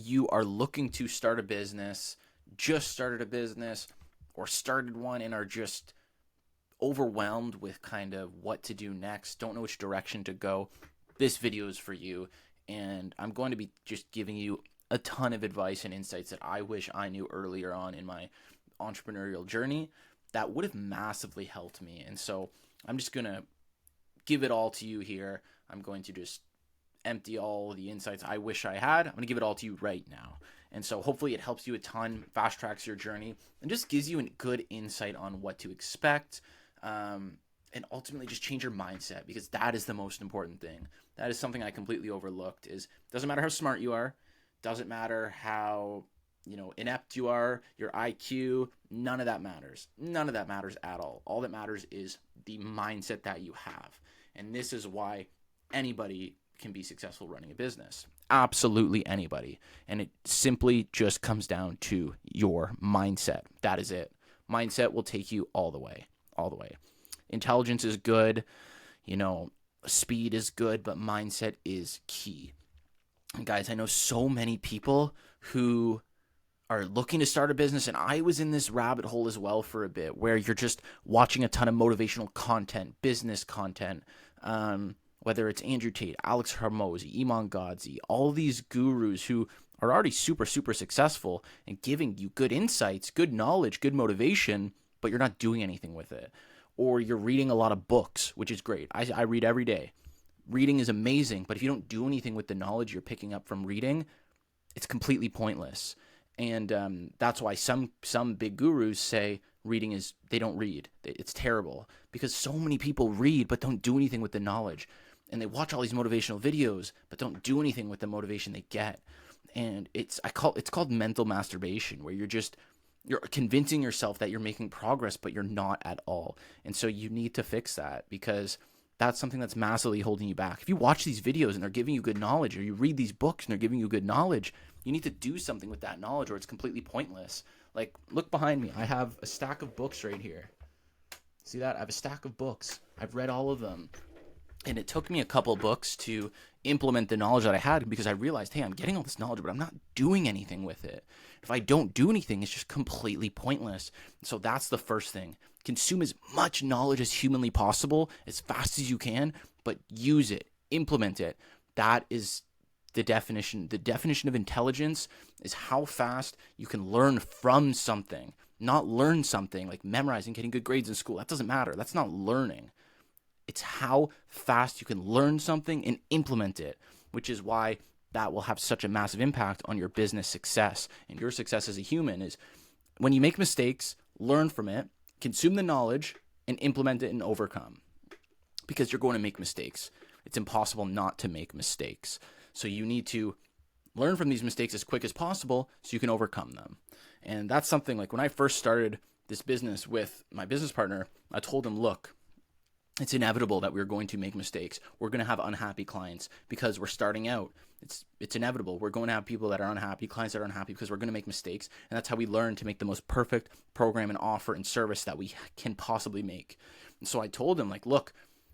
you are looking to start a business, just started a business, or started one and are just overwhelmed with kind of what to do next, don't know which direction to go, this video is for you. And I'm going to be just giving you a ton of advice and insights that I wish I knew earlier on in my entrepreneurial journey that would have massively helped me. And so I'm just going to give it all to you here. I'm going to just empty all the insights I wish I had. I'm going to give it all to you right now. And so hopefully it helps you a ton, fast tracks your journey, and just gives you a good insight on what to expect, and ultimately just change your mindset, because that is the most important thing. That is something I completely overlooked. Is doesn't matter how smart you are, doesn't matter how inept you are, your IQ, none of that matters. None of that matters at all. All that matters is the mindset that you have. And this is why anybody can be successful running a business. Absolutely anybody. And it simply just comes down to your mindset. That is it. Mindset will take you all the way. All the way. Intelligence is good, speed is good, but mindset is key. And guys, I know so many people who are looking to start a business, and I was in this rabbit hole as well for a bit, where you're just watching a ton of motivational content, business content, whether it's Andrew Tate, Alex Hormozi, Iman Gadzhi, all these gurus who are already super, super successful and giving you good insights, good knowledge, good motivation, but you're not doing anything with it. Or you're reading a lot of books, which is great. I read every day. Reading is amazing, but if you don't do anything with the knowledge you're picking up from reading, it's completely pointless. And that's why some big gurus say they don't read. It's terrible, because so many people read but don't do anything with the knowledge. And they watch all these motivational videos but don't do anything with the motivation they get. And it's called mental masturbation, where you're convincing yourself that you're making progress, but you're not at all. And so you need to fix that, because that's something that's massively holding you back. If you watch these videos and they're giving you good knowledge, or you read these books and they're giving you good knowledge, you need to do something with that knowledge, or it's completely pointless. Like, look behind me. I have a stack of books right here. See that? I have a stack of books. I've read all of them. And it took me a couple books to implement the knowledge that I had, because I realized, hey, I'm getting all this knowledge, but I'm not doing anything with it. If I don't do anything, it's just completely pointless. So that's the first thing. Consume as much knowledge as humanly possible, as fast as you can, but use it, implement it. That is the definition. The definition of intelligence is how fast you can learn from something, not learn something like memorizing, getting good grades in school. That doesn't matter. That's not learning. It's how fast you can learn something and implement it, which is why that will have such a massive impact on your business success. And your success as a human is when you make mistakes, learn from it, consume the knowledge, and implement it and overcome. Because you're going to make mistakes. It's impossible not to make mistakes. So you need to learn from these mistakes as quick as possible so you can overcome them. And that's something like when I first started this business with my business partner, I told him, look, it's inevitable that we're going to make mistakes. We're going to have unhappy clients because we're starting out. It's inevitable. We're going to have people that are unhappy, clients that are unhappy, because we're going to make mistakes. And that's how we learn to make the most perfect program and offer and service that we can possibly make. And so I told him, like, look,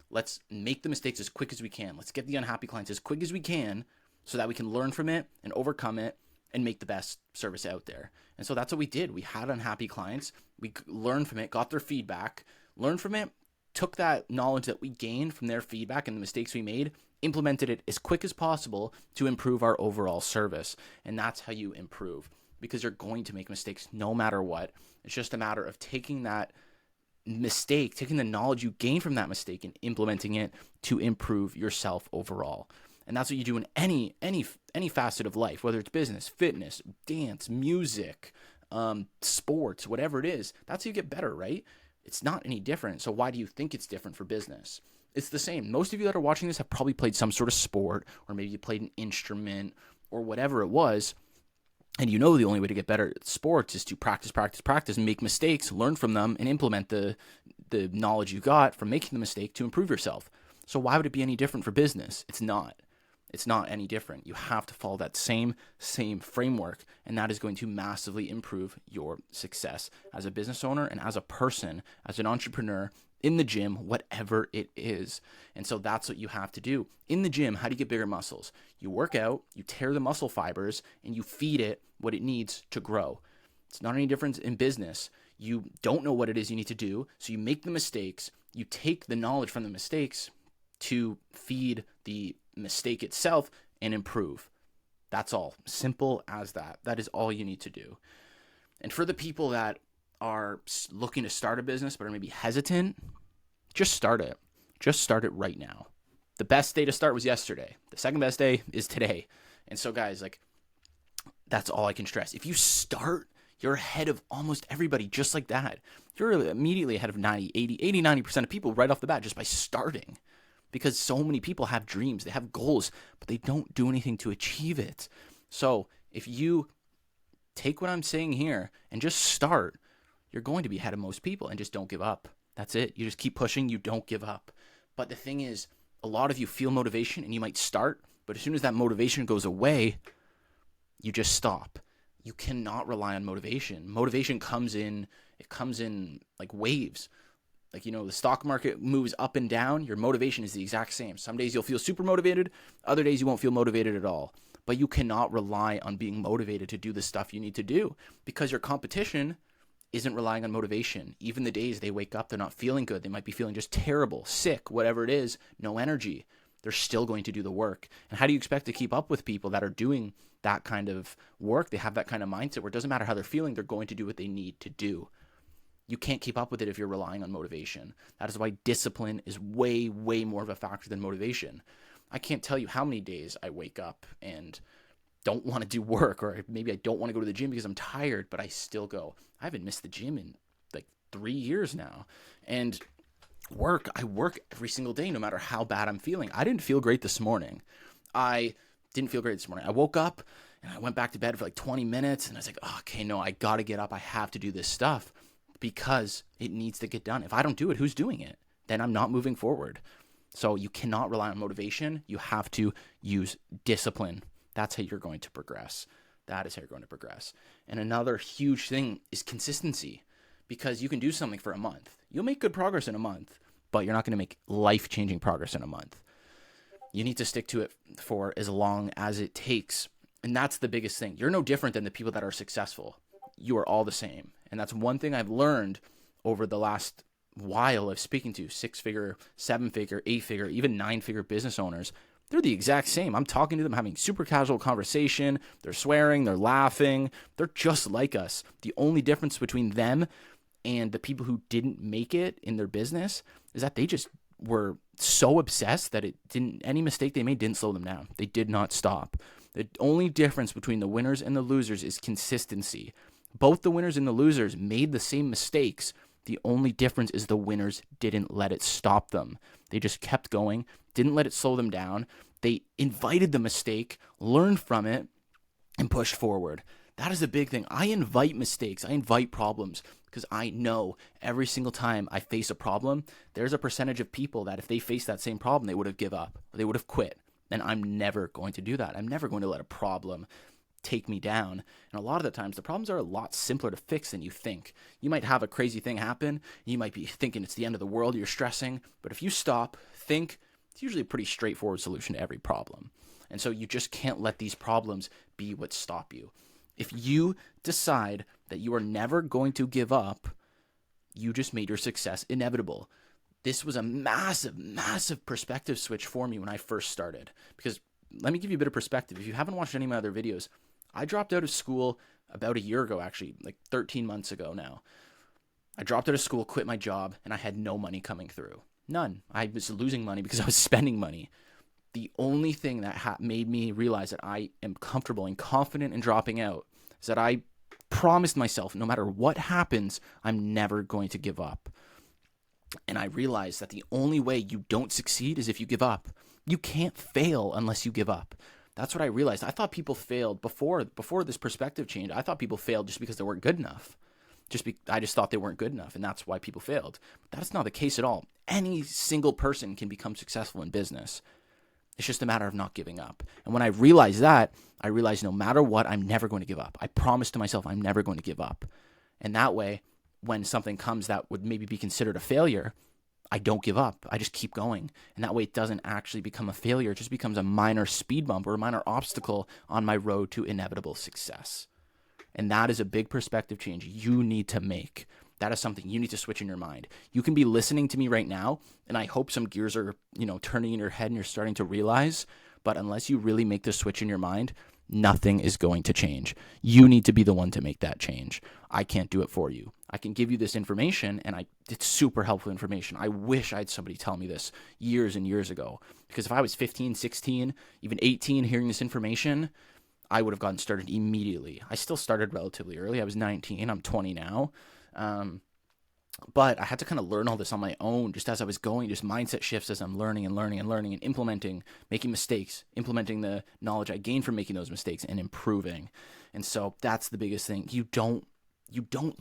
let's make the mistakes as quick as we can. Let's get the unhappy clients as quick as we can so that we can learn from it and overcome it and make the best service out there. And so that's what we did. We had unhappy clients. We learned from it, got their feedback, learned from it, took that knowledge that we gained from their feedback and the mistakes we made, implemented it as quick as possible to improve our overall service. And that's how you improve, because you're going to make mistakes no matter what. It's just a matter of taking that mistake, taking the knowledge you gain from that mistake and implementing it to improve yourself overall. And that's what you do in any facet of life, whether it's business, fitness, dance, music, sports, whatever it is. That's how you get better, right? It's not any different. So why do you think it's different for business? It's the same. Most of you that are watching this have probably played some sort of sport, or maybe you played an instrument or whatever it was. And you know the only way to get better at sports is to practice, and make mistakes, learn from them, and implement the knowledge you got from making the mistake to improve yourself. So why would it be any different for business? It's not. It's not any different. You have to follow that same framework, and that is going to massively improve your success as a business owner and as a person, as an entrepreneur, in the gym, whatever it is. And so that's what you have to do. In the gym, how do you get bigger muscles? You work out, you tear the muscle fibers, and you feed it what it needs to grow. It's not any different in business. You don't know what it is you need to do, so you make the mistakes. You take the knowledge from the mistakes to feed the mistake itself and improve. That's all. Simple as that. That is all you need to do. And for the people that are looking to start a business but are maybe hesitant, just start it. Just start it right now. The best day to start was yesterday. The second best day is today. And so guys, like, that's all I can stress. If you start, you're ahead of almost everybody just like that. You're immediately ahead of 90% of people right off the bat just by starting. Because so many people have dreams, they have goals, but they don't do anything to achieve it. So if you take what I'm saying here and just start, you're going to be ahead of most people, and just don't give up. That's it. You just keep pushing. You don't give up. But the thing is, a lot of you feel motivation and you might start, but as soon as that motivation goes away, you just stop. You cannot rely on motivation. Motivation comes in like waves. Like, the stock market moves up and down. Your motivation is the exact same. Some days you'll feel super motivated. Other days you won't feel motivated at all. But you cannot rely on being motivated to do the stuff you need to do, because your competition isn't relying on motivation. Even the days they wake up, they're not feeling good. They might be feeling just terrible, sick, whatever it is, no energy. They're still going to do the work. And how do you expect to keep up with people that are doing that kind of work? They have that kind of mindset where it doesn't matter how they're feeling, they're going to do what they need to do. You can't keep up with it if you're relying on motivation. That is why discipline is way, way more of a factor than motivation. I can't tell you how many days I wake up and don't want to do work, or maybe I don't want to go to the gym because I'm tired, but I still go. I haven't missed the gym in like 3 years now. And I work every single day, no matter how bad I'm feeling. I didn't feel great this morning. I woke up and I went back to bed for like 20 minutes and I was like, oh, okay, no, I got to get up. I have to do this stuff because it needs to get done. If I don't do it, who's doing it? Then I'm not moving forward. So you cannot rely on motivation. You have to use discipline. That's how you're going to progress. That is how you're going to progress. And another huge thing is consistency, because you can do something for a month. You'll make good progress in a month, but you're not going to make life-changing progress in a month. You need to stick to it for as long as it takes. And that's the biggest thing. You're no different than the people that are successful. You are all the same. And that's one thing I've learned over the last while of speaking to 6-figure, 7-figure, 8-figure, even 9-figure business owners. They're the exact same. I'm talking to them, having super casual conversation. They're swearing, they're laughing. They're just like us. The only difference between them and the people who didn't make it in their business is that they just were so obsessed that any mistake they made didn't slow them down. They did not stop. The only difference between the winners and the losers is consistency. Both the winners and the losers made the same mistakes. The only difference is the winners didn't let it stop them. They just kept going, didn't let it slow them down. They invited the mistake, learned from it, and pushed forward. That is a big thing. I invite mistakes. I invite problems because I know every single time I face a problem, there's a percentage of people that if they face that same problem, they would have given up. They would have quit. And I'm never going to do that. I'm never going to let a problem take me down. And a lot of the times, the problems are a lot simpler to fix than you think. You might have a crazy thing happen. You might be thinking it's the end of the world. You're stressing. But if you stop, think, it's usually a pretty straightforward solution to every problem. And so you just can't let these problems be what stop you. If you decide that you are never going to give up, you just made your success inevitable. This was a massive, massive perspective switch for me when I first started. Because let me give you a bit of perspective. If you haven't watched any of my other videos, I dropped out of school about a year ago, actually, like 13 months ago now. I dropped out of school, quit my job, and I had no money coming through. None. I was losing money because I was spending money. The only thing that made me realize that I am comfortable and confident in dropping out is that I promised myself, no matter what happens, I'm never going to give up. And I realized that the only way you don't succeed is if you give up. You can't fail unless you give up. That's what I realized. I thought people failed before this perspective change. I thought people failed just because they weren't good enough. I just thought they weren't good enough, and that's why people failed. But that's not the case at all. Any single person can become successful in business. It's just a matter of not giving up. And when I realized that, I realized no matter what, I'm never going to give up. I promised to myself I'm never going to give up. And that way, when something comes that would maybe be considered a failure, I don't give up. I just keep going. And that way it doesn't actually become a failure. It just becomes a minor speed bump or a minor obstacle on my road to inevitable success. And that is a big perspective change you need to make. That is something you need to switch in your mind. You can be listening to me right now, and I hope some gears are, turning in your head and you're starting to realize, but unless you really make the switch in your mind, nothing is going to change. You need to be the one to make that change. I can't do it for you. I can give you this information, and it's super helpful information. I wish I had somebody tell me this years and years ago, because if I was 15, 16, even 18 hearing this information, I would have gotten started immediately. I still started relatively early. I was 19. I'm 20 now. But I had to kind of learn all this on my own just as I was going, just mindset shifts as I'm learning and implementing, making mistakes, implementing the knowledge I gained from making those mistakes and improving. And so that's the biggest thing. You don't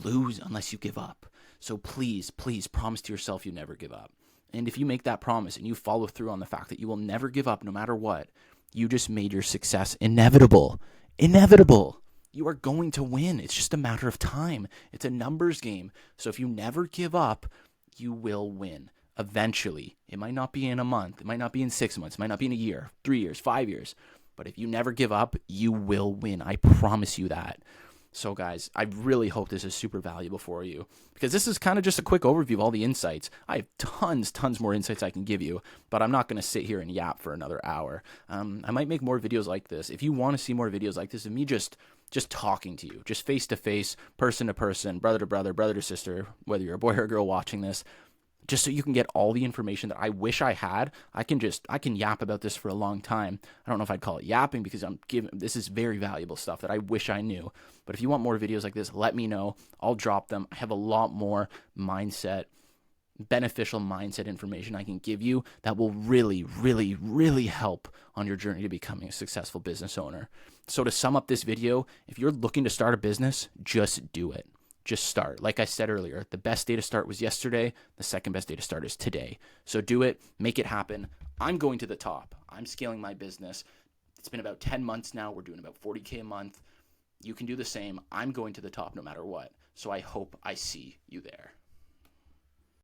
lose unless you give up. So please promise to yourself you never give up. And if you make that promise and you follow through on the fact that you will never give up no matter what, you just made your success inevitable. Inevitable. You are going to win. It's just a matter of time. It's a numbers game. So if you never give up, you will win. Eventually. It might not be in a month. It might not be in 6 months. It might not be in a year, 3 years, 5 years. But if you never give up, you will win. I promise you that. So guys, I really hope this is super valuable for you, because this is kind of just a quick overview of all the insights. I have tons more insights I can give you, but I'm not going to sit here and yap for another hour. I might make more videos like this. If you want to see more videos like this of me just talking to you, just face to face, person to person, brother to brother, brother to sister, whether you're a boy or a girl watching this, just so you can get all the information that I wish I had. I can yap about this for a long time. I don't know if I'd call it yapping, because this is very valuable stuff that I wish I knew. But if you want more videos like this, let me know. I'll drop them. I have a lot more beneficial mindset information I can give you that will really help on your journey to becoming a successful business owner. So to sum up this video, if you're looking to start a business, just do it. Just start. Like I said earlier, the best day to start was yesterday. The second best day to start is today. So do it. Make it happen. I'm going to the top. I'm scaling my business. It's been about 10 months now. We're doing about 40K a month. You can do the same. I'm going to the top no matter what. So I hope I see you there.